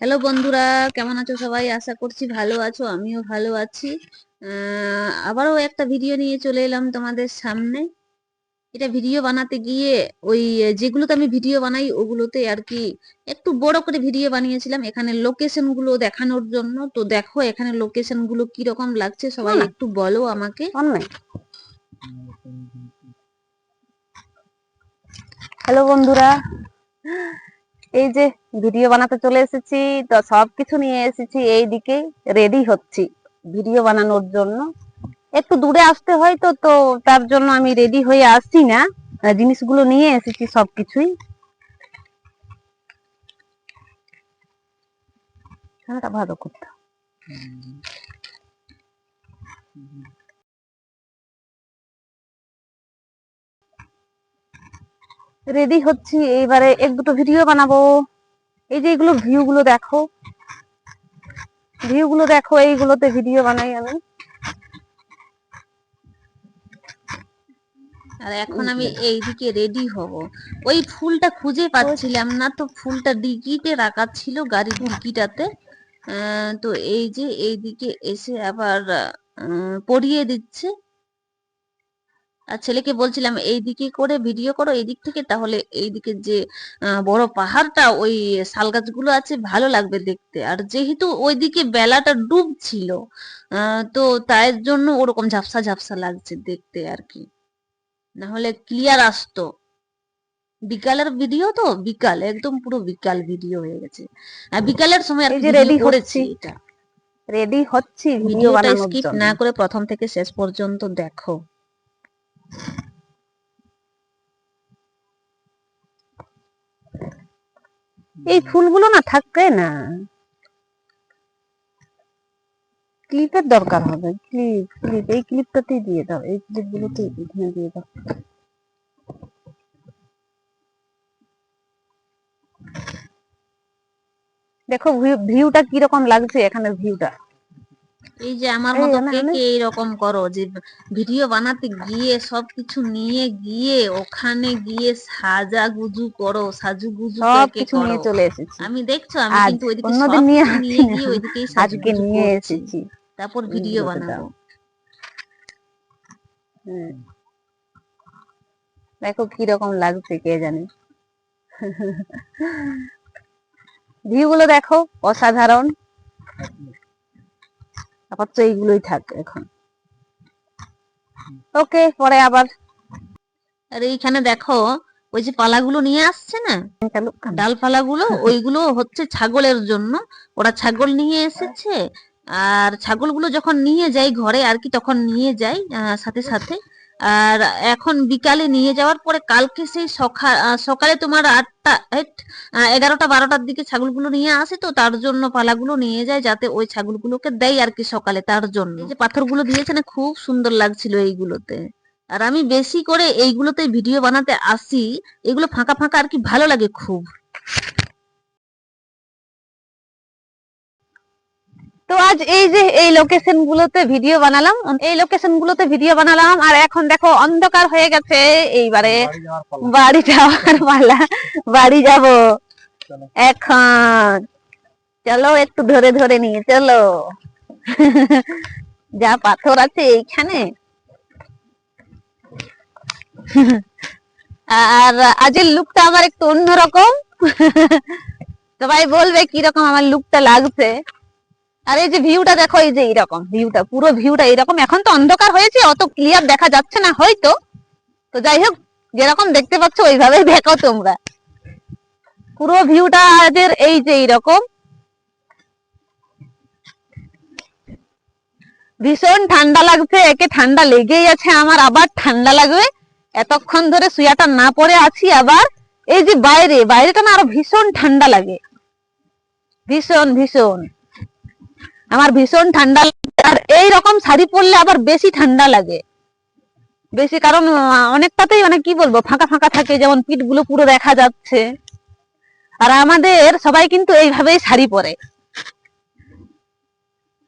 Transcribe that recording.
Hello বন্ধুরা, কেমন আছো সবাই? আশা করছি ভালো আছো, আমিও ভালো আছি। আবারও একটা ভিডিও নিয়ে চলে এলাম তোমাদের সামনে। এটা ভিডিও বানাতে গিয়ে ওই যেগুলোতে আমি ভিডিও বানাই ওগুলোতে আর কি একটু বড় করে ভিডিও বানিয়েছিলাম এখানে লোকেশন গুলো দেখানোর জন্য। তো দেখো এখানে লোকেশন গুলো কিরকম লাগছে, সবাই একটু বলো আমাকে। হ্যালো বন্ধুরা, এই যে ভিডিও বানাতে চলে এসেছি, তো সবকিছু নিয়ে এসেছি, এইদিকে রেডি হচ্ছি ভিডিও বানানোর জন্য। একটু দূরে আসতে হয় তো তো তার জন্য আমি রেডি হয়ে আসছি না, জিনিসগুলো নিয়ে এসেছি সবকিছুই। ভালো করতে রেডি হচ্ছি, এইবারে এক দুটো ভিডিও বানাবো। এই যে এগুলো ভিউগুলো দেখো, এইগুলোতে ভিডিও বানাই আমি। আর এখন আমি এইদিকে রেডি হব। ওই ফুলটা খুঁজে পাচ্ছিলাম না, তো ফুলটা ডিকিতে রাখা ছিল, গাড়ির ডিকিটাতে। তো এই যে এইদিকে এসে আবার পরিয়ে দিচ্ছে। আর ছেলেকে বলছিলাম এইদিকে করে ভিডিও করো এইদিক থেকে, তাহলে এইদিকে যে বড় পাহাড়টা, ওই শাল গাছগুলো আছে, ভালো লাগবে দেখতে। আর যেহেতু ওইদিকে বেলাটা ডুবছিল, তো তাই জন্য ওরকম ঝাপসা ঝাপসা লাগছে দেখতে আর কি, না হলে ক্লিয়ার আসতো। বিকালের ভিডিও তো, বিকাল একদম পুরো বিকাল ভিডিও হয়ে গেছে। আর বিকালের সময় আর কি ভিডিও করেছি। এটা রেডি হচ্ছি ভিডিও ভিডিওটা বানানোর স্কিপ জন্য। না করে প্রথম থেকে শেষ পর্যন্ত দেখো। এই ফুলগুলো না থাকবে না, ক্লিপের দরকার হবে। এই ক্লিপটাতেই দিয়ে দাও, এই ক্লিপগুলোতে এখানে দিয়ে দাও। দেখো ভিউটা কিরকম লাগছে এখানের ভিউটা। এই যে আমার মতো কে কে এইরকম করো, যে ভিডিও বানাতে গিয়ে সবকিছু নিয়ে গিয়ে ওখানে গিয়ে সাজুগুজু কে কে করো। চলে এসেছি আমি দেখছো, আমি কিন্তু ওইদিকে অন্যদিন নিয়ে সবকিছু আসি নিয়ে না, গিয়ে ওইদিকেই আজকে সাজুগুজু নিয়ে করছি, এসেছি। তারপর ভিডিও বানাবো। দেখো কিরকম লাগছে কে জানে। ভিউ গুলো দেখো অসাধারণ। আপাতত এইগুলোই থাক এখন, ওকে পরে আবার। আর এইখানে দেখো ওই যে পালাগুলো নিয়ে আসছে না, ডালপালাগুলো, ওইগুলো হচ্ছে ছাগলের জন্য। ওরা ছাগল নিয়ে এসেছে, আর ছাগলগুলো যখন নিয়ে যায় ঘরে আর কি, তখন নিয়ে যায় সাথে সাথে। আর এখন বিকালে নিয়ে যাওয়ার পরে কালকে সেই সকালে তোমার 8টা 11টা 12টার দিকে ছাগলগুলো নিয়ে আসে, তো তার জন্য পালাগুলো নিয়ে যায় যাতে ওই ছাগলগুলোকে দেয় আর কি সকালে। তার জন্য এই যে পাথরগুলো দিয়েছে না, খুব সুন্দর লাগছিল এইগুলোতে। আর আমি বেশি করে এইগুলোতে ভিডিও বানাতে আসি, এগুলো ফাঁকা ফাঁকা আর কি ভালো লাগে খুব। তো আজ এই যে এই লোকেশন গুলোতে ভিডিও বানালাম, আর এখন দেখো অন্ধকার হয়ে গেছে। এইবারে বাড়ি যাওয়ার পালা, বাড়ি যাব এখন। চলো একটু ধরে ধরে নিয়ে চলো। যা পাথর আছে এইখানে। আর আজের লুকটা আমার একটু অন্যরকম। সবাই বলবে কিরকম আমার লুকটা লাগছে। আর এই যে ভিউটা দেখো, এই যে এইরকম ভিউটা, পুরো ভিউটা এরকম। এখন তো অন্ধকার হয়েছে, অত ক্লিয়ার দেখা যাচ্ছে না হয়তো, তো যাই হোক যেরকম দেখতে পাচ্ছ ওইভাবেই দেখো তোমরা। পুরো ভিউটা আজের এই যে এইরকম। ভীষণ ঠান্ডা লাগছে, একে ঠান্ডা লেগেই আছে আমার, আবার ঠান্ডা লাগবে। এতক্ষণ ধরে সোয়েটার না পরে আছি, আবার এই যে বাইরেটা না আরো ভীষণ ঠান্ডা লাগে, ভীষণ ভীষণ। আমার ভীষণ ঠান্ডা লাগে। আর এইরকম শাড়ি পরলে আবার বেশি ঠান্ডা লাগে, বেশি, কারণ অনেকটাতেই মানে কি বলবো ফাঁকা ফাঁকা থাকে, যেমন পিঠ গুলো পুরো দেখা যাচ্ছে। আর আমাদের সবাই কিন্তু এইভাবেই শাড়ি পরে।